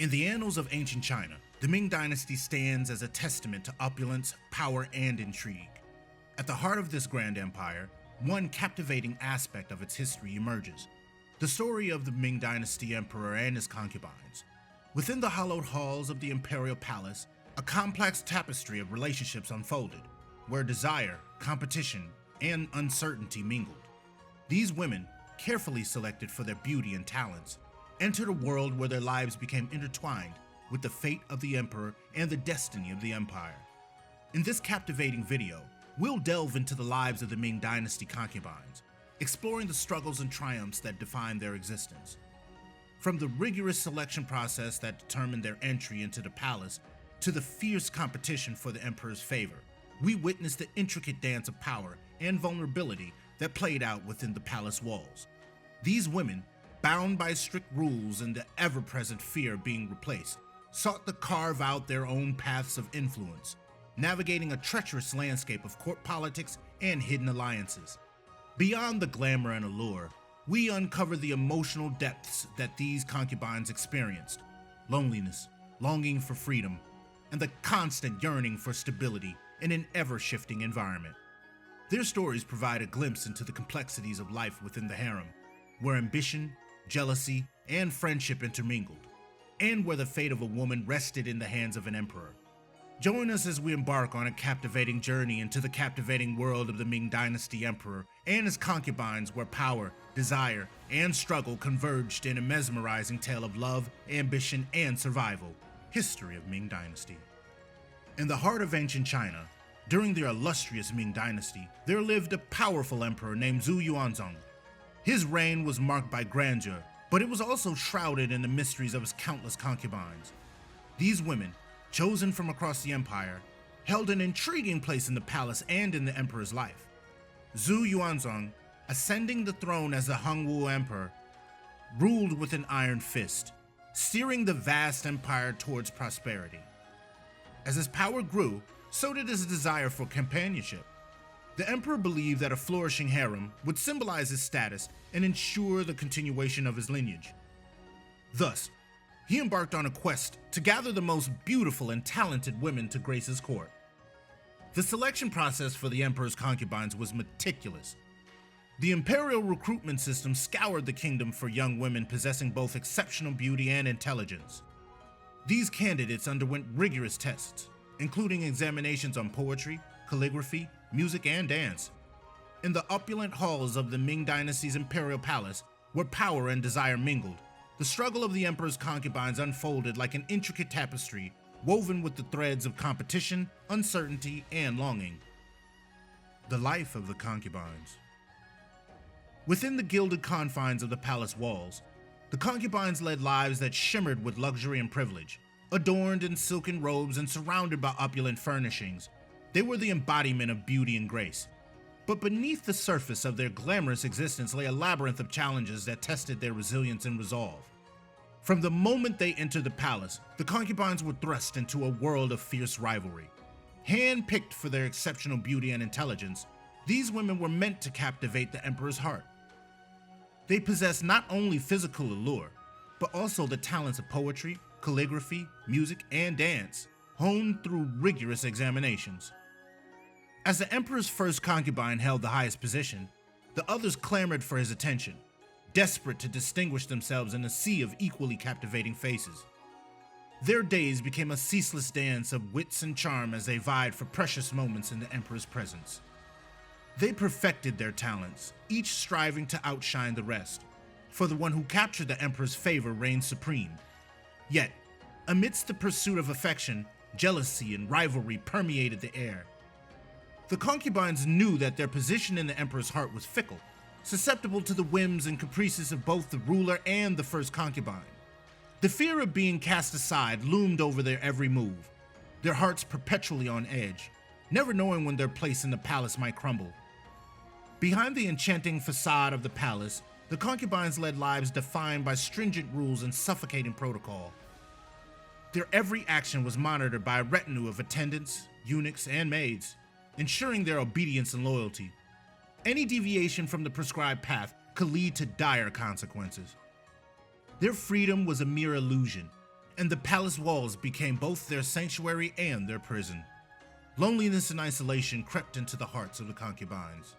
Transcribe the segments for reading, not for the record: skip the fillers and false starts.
In the annals of ancient China, the Ming Dynasty stands as a testament to opulence, power, and intrigue. At the heart of this grand empire, one captivating aspect of its history emerges: the story of the Ming Dynasty emperor and his concubines. Within the hallowed halls of the imperial palace, a complex tapestry of relationships unfolded, where desire, competition, and uncertainty mingled. These women, carefully selected for their beauty and talents, entered a world where their lives became intertwined with the fate of the emperor and the destiny of the empire. In this captivating video, we'll delve into the lives of the Ming Dynasty concubines, exploring the struggles and triumphs that define their existence. From the rigorous selection process that determined their entry into the palace to the fierce competition for the emperor's favor, we witnessed the intricate dance of power and vulnerability that played out within the palace walls. These women, bound by strict rules and the ever-present fear of being replaced, sought to carve out their own paths of influence, navigating a treacherous landscape of court politics and hidden alliances. Beyond the glamour and allure, we uncover the emotional depths that these concubines experienced: loneliness, longing for freedom, and the constant yearning for stability in an ever-shifting environment. Their stories provide a glimpse into the complexities of life within the harem, where ambition, jealousy, and friendship intermingled, and where the fate of a woman rested in the hands of an emperor. Join us as we embark on a captivating journey into the captivating world of the Ming Dynasty emperor and his concubines, where power, desire, and struggle converged in a mesmerizing tale of love, ambition, and survival. History of Ming Dynasty. In the heart of ancient China, during the illustrious Ming Dynasty, there lived a powerful emperor named Zhu Yuanzong. His reign was marked by grandeur, but it was also shrouded in the mysteries of his countless concubines. These women, chosen from across the empire, held an intriguing place in the palace and in the emperor's life. Zhu Yuanzong, ascending the throne as the Hongwu emperor, ruled with an iron fist, steering the vast empire towards prosperity. As his power grew, so did his desire for companionship. The emperor believed that a flourishing harem would symbolize his status and ensure the continuation of his lineage. Thus, he embarked on a quest to gather the most beautiful and talented women to grace his court. The selection process for the emperor's concubines was meticulous. The imperial recruitment system scoured the kingdom for young women possessing both exceptional beauty and intelligence. These candidates underwent rigorous tests, including examinations on poetry, calligraphy, music, and dance. In the opulent halls of the Ming Dynasty's imperial palace, where power and desire mingled, the struggle of the emperor's concubines unfolded like an intricate tapestry woven with the threads of competition, uncertainty, and longing. The life of the concubines. Within the gilded confines of the palace walls, the concubines led lives that shimmered with luxury and privilege. Adorned in silken robes and surrounded by opulent furnishings, they were the embodiment of beauty and grace. But beneath the surface of their glamorous existence lay a labyrinth of challenges that tested their resilience and resolve. From the moment they entered the palace, the concubines were thrust into a world of fierce rivalry. Hand-picked for their exceptional beauty and intelligence, these women were meant to captivate the emperor's heart. They possessed not only physical allure, but also the talents of poetry, calligraphy, music, and dance, honed through rigorous examinations. As the emperor's first concubine held the highest position, the others clamored for his attention, desperate to distinguish themselves in a sea of equally captivating faces. Their days became a ceaseless dance of wits and charm as they vied for precious moments in the emperor's presence. They perfected their talents, each striving to outshine the rest, for the one who captured the emperor's favor reigned supreme. Yet, amidst the pursuit of affection, jealousy and rivalry permeated the air. The concubines knew that their position in the emperor's heart was fickle, susceptible to the whims and caprices of both the ruler and the first concubine. The fear of being cast aside loomed over their every move, their hearts perpetually on edge, never knowing when their place in the palace might crumble. Behind the enchanting facade of the palace, the concubines led lives defined by stringent rules and suffocating protocol. Their every action was monitored by a retinue of attendants, eunuchs, and maids, ensuring their obedience and loyalty. Any deviation from the prescribed path could lead to dire consequences. Their freedom was a mere illusion, and the palace walls became both their sanctuary and their prison. Loneliness and isolation crept into the hearts of the concubines.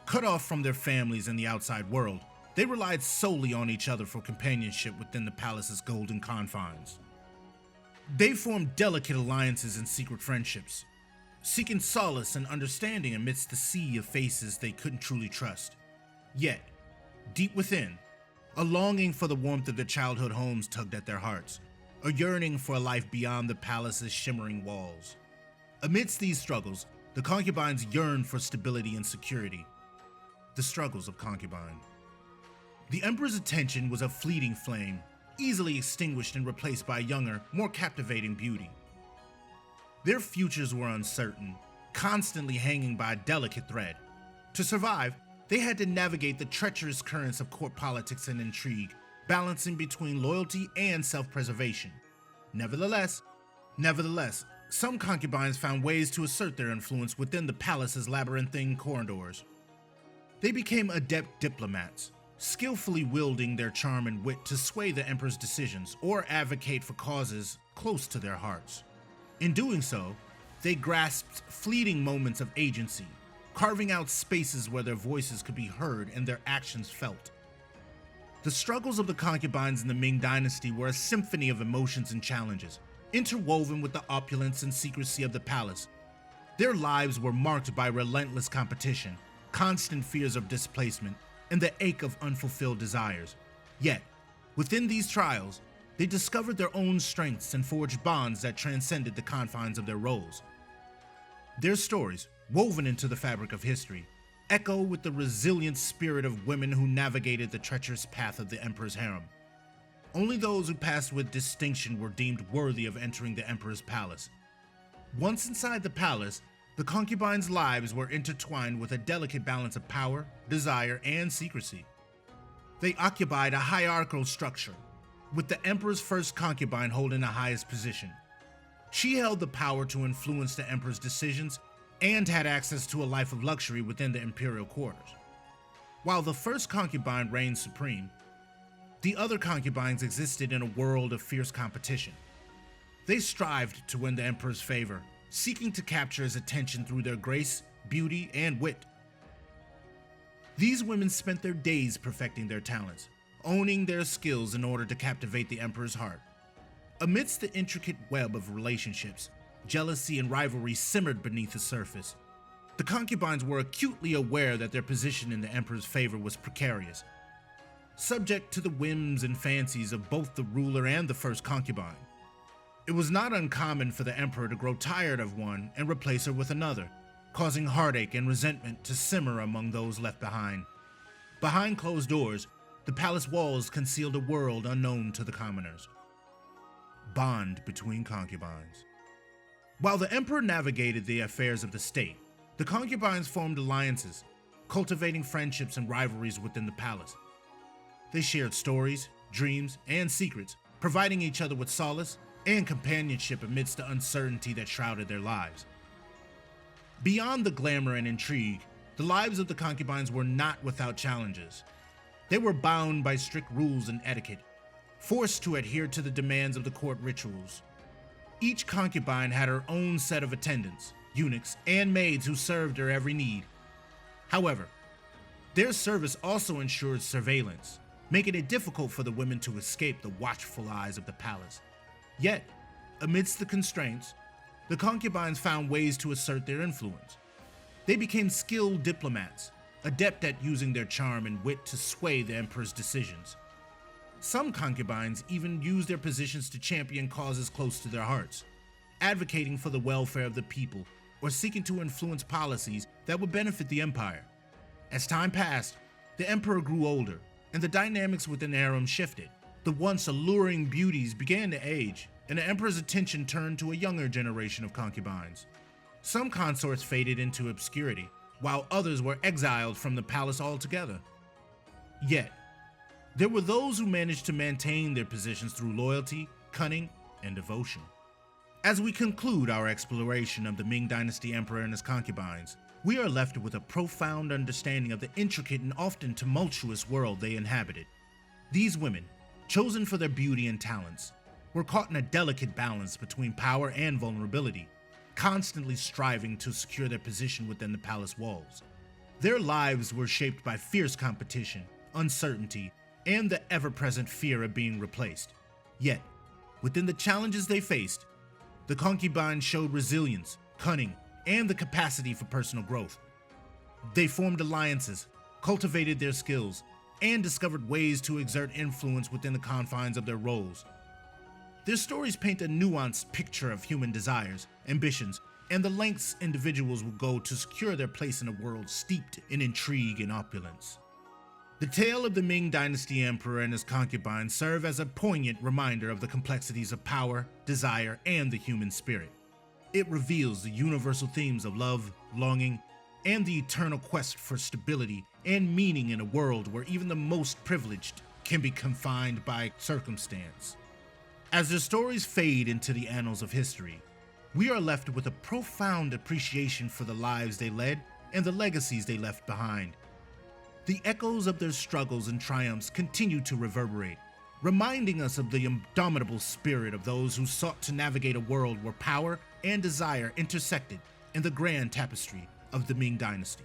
Cut off from their families and the outside world, they relied solely on each other for companionship within the palace's golden confines. They formed delicate alliances and secret friendships, seeking solace and understanding amidst the sea of faces they couldn't truly trust. Yet, deep within, a longing for the warmth of their childhood homes tugged at their hearts, a yearning for a life beyond the palace's shimmering walls. Amidst these struggles, the concubines yearned for stability and security. The struggles of concubine. The emperor's attention was a fleeting flame, easily extinguished and replaced by a younger, more captivating beauty. Their futures were uncertain, constantly hanging by a delicate thread. To survive, they had to navigate the treacherous currents of court politics and intrigue, balancing between loyalty and self-preservation. Nevertheless, some concubines found ways to assert their influence within the palace's labyrinthine corridors. They became adept diplomats, skillfully wielding their charm and wit to sway the emperor's decisions or advocate for causes close to their hearts. In doing so, they grasped fleeting moments of agency, carving out spaces where their voices could be heard and their actions felt. The struggles of the concubines in the Ming Dynasty were a symphony of emotions and challenges, interwoven with the opulence and secrecy of the palace. Their lives were marked by relentless competition, constant fears of displacement, and the ache of unfulfilled desires. Yet, within these trials, they discovered their own strengths and forged bonds that transcended the confines of their roles. Their stories, woven into the fabric of history, echo with the resilient spirit of women who navigated the treacherous path of the emperor's harem. Only those who passed with distinction were deemed worthy of entering the emperor's palace. Once inside the palace, the concubines' lives were intertwined with a delicate balance of power, desire, and secrecy. They occupied a hierarchical structure, with the emperor's first concubine holding the highest position. She held the power to influence the emperor's decisions and had access to a life of luxury within the imperial quarters. While the first concubine reigned supreme, the other concubines existed in a world of fierce competition. They strived to win the emperor's favor, seeking to capture his attention through their grace, beauty, and wit. These women spent their days perfecting their talents, owning their skills in order to captivate the emperor's heart. Amidst the intricate web of relationships, jealousy and rivalry simmered beneath the surface. The concubines were acutely aware that their position in the emperor's favor was precarious, subject to the whims and fancies of both the ruler and the first concubine. It was not uncommon for the emperor to grow tired of one and replace her with another, causing heartache and resentment to simmer among those left behind. Behind closed doors, the palace walls concealed a world unknown to the commoners. Bond between concubines. While the emperor navigated the affairs of the state, the concubines formed alliances, cultivating friendships and rivalries within the palace. They shared stories, dreams, and secrets, providing each other with solace and companionship amidst the uncertainty that shrouded their lives. Beyond the glamour and intrigue, the lives of the concubines were not without challenges. They were bound by strict rules and etiquette, forced to adhere to the demands of the court rituals. Each concubine had her own set of attendants, eunuchs, and maids who served her every need. However, their service also ensured surveillance, making it difficult for the women to escape the watchful eyes of the palace. Yet, amidst the constraints, the concubines found ways to assert their influence. They became skilled diplomats, adept at using their charm and wit to sway the emperor's decisions. Some concubines even used their positions to champion causes close to their hearts, advocating for the welfare of the people or seeking to influence policies that would benefit the empire. As time passed, the emperor grew older, and the dynamics within the harem shifted. The once alluring beauties began to age, and the emperor's attention turned to a younger generation of concubines. Some consorts faded into obscurity, while others were exiled from the palace altogether. Yet, there were those who managed to maintain their positions through loyalty, cunning, and devotion. As we conclude our exploration of the Ming Dynasty emperor and his concubines, we are left with a profound understanding of the intricate and often tumultuous world they inhabited. These women, chosen for their beauty and talents, were caught in a delicate balance between power and vulnerability, constantly striving to secure their position within the palace walls. Their lives were shaped by fierce competition, uncertainty, and the ever-present fear of being replaced. Yet, within the challenges they faced, the concubines showed resilience, cunning, and the capacity for personal growth. They formed alliances, cultivated their skills, and discovered ways to exert influence within the confines of their roles. Their stories paint a nuanced picture of human desires, ambitions, and the lengths individuals will go to secure their place in a world steeped in intrigue and opulence. The tale of the Ming Dynasty emperor and his concubines serve as a poignant reminder of the complexities of power, desire, and the human spirit. It reveals the universal themes of love, longing, and the eternal quest for stability and meaning in a world where even the most privileged can be confined by circumstance. As their stories fade into the annals of history, we are left with a profound appreciation for the lives they led and the legacies they left behind. The echoes of their struggles and triumphs continue to reverberate, reminding us of the indomitable spirit of those who sought to navigate a world where power and desire intersected in the grand tapestry of the Ming Dynasty.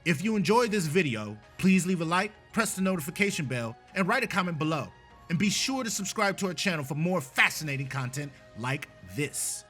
If you enjoyed this video, please leave a like, press the notification bell, and write a comment below. And be sure to subscribe to our channel for more fascinating content like this.